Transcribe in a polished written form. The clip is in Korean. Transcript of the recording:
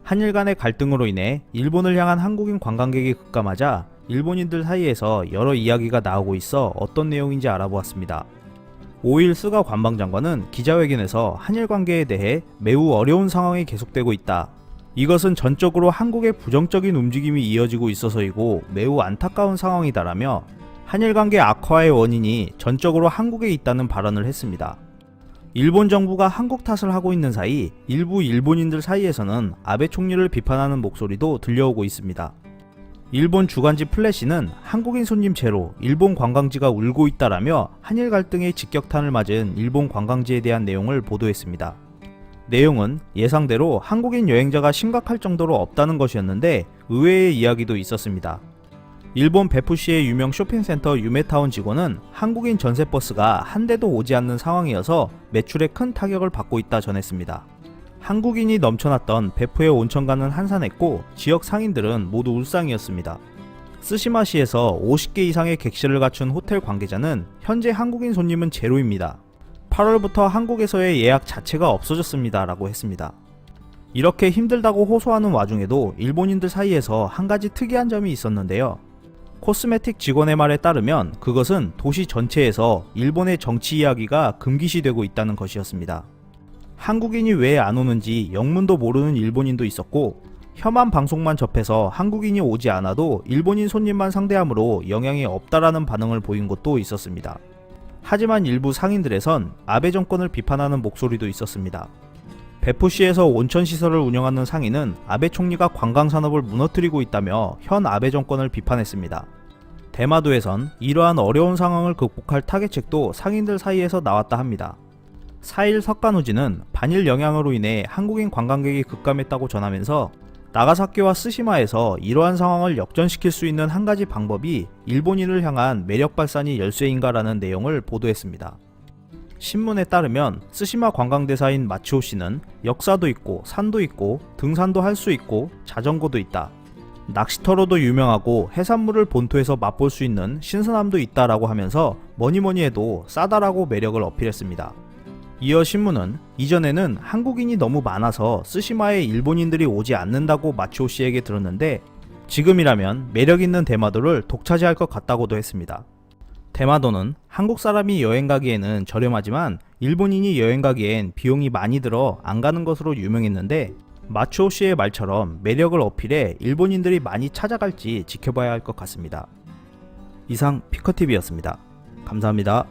한일 간의 갈등으로 인해 일본을 향한 한국인 관광객이 급감하자 일본인들 사이에서 여러 이야기가 나오고 있어 어떤 내용인지 알아보았습니다. 5일 스가 관방장관은 기자회견에서 한일 관계에 대해 매우 어려운 상황이 계속되고 있다. 이것은 전적으로 한국의 부정적인 움직임이 이어지고 있어서이고 매우 안타까운 상황이다라며 한일 관계 악화의 원인이 전적으로 한국에 있다는 발언을 했습니다. 일본 정부가 한국 탓을 하고 있는 사이 일부 일본인들 사이에서는 아베 총리를 비판하는 목소리도 들려오고 있습니다. 일본 주간지 플래시는 한국인 손님 제로, 일본 관광지가 울고 있다라며 한일 갈등의 직격탄을 맞은 일본 관광지에 대한 내용을 보도했습니다. 내용은 예상대로 한국인 여행자가 심각할 정도로 없다는 것이었는데 의외의 이야기도 있었습니다. 일본 베푸시의 유명 쇼핑센터 유메타운 직원은 한국인 전세버스가 한 대도 오지 않는 상황이어서 매출에 큰 타격을 받고 있다 전했습니다. 한국인이 넘쳐났던 베푸의 온천가는 한산했고 지역 상인들은 모두 울상이었습니다. 스시마시에서 50개 이상의 객실을 갖춘 호텔 관계자는 현재 한국인 손님은 제로입니다. 8월부터 한국에서의 예약 자체가 없어졌습니다 라고 했습니다. 이렇게 힘들다고 호소하는 와중에도 일본인들 사이에서 한 가지 특이한 점이 있었는데요. 코스메틱 직원의 말에 따르면 그것은 도시 전체에서 일본의 정치 이야기가 금기시되고 있다는 것이었습니다. 한국인이 왜 안 오는지 영문도 모르는 일본인도 있었고 혐한 방송만 접해서 한국인이 오지 않아도 일본인 손님만 상대하므로 영향이 없다라는 반응을 보인 곳도 있었습니다. 하지만 일부 상인들에선 아베 정권을 비판하는 목소리도 있었습니다. 베푸시에서 온천시설을 운영하는 상인은 아베 총리가 관광산업을 무너뜨리고 있다며 현 아베 정권을 비판했습니다. 대마도에선 이러한 어려운 상황을 극복할 타겟책도 상인들 사이에서 나왔다 합니다. 4일 석가누지는 반일 영향으로 인해 한국인 관광객이 급감했다고 전하면서 나가사키와 스시마에서 이러한 상황을 역전시킬 수 있는 한 가지 방법이 일본인을 향한 매력 발산이 열쇠인가라는 내용을 보도했습니다. 신문에 따르면 스시마 관광대사인 마치오 씨는 역사도 있고 산도 있고 등산도 할 수 있고 자전거도 있다. 낚시터로도 유명하고 해산물을 본토에서 맛볼 수 있는 신선함도 있다라고 하면서 뭐니뭐니 해도 싸다라고 매력을 어필했습니다. 이어 신문은 이전에는 한국인이 너무 많아서 스시마에 일본인들이 오지 않는다고 마치오 씨에게 들었는데 지금이라면 매력있는 대마도를 독차지할 것 같다고도 했습니다. 대마도는 한국 사람이 여행 가기에는 저렴하지만 일본인이 여행 가기엔 비용이 많이 들어 안 가는 것으로 유명했는데 마치오 씨의 말처럼 매력을 어필해 일본인들이 많이 찾아갈지 지켜봐야 할 것 같습니다. 이상 피커TV였습니다. 감사합니다.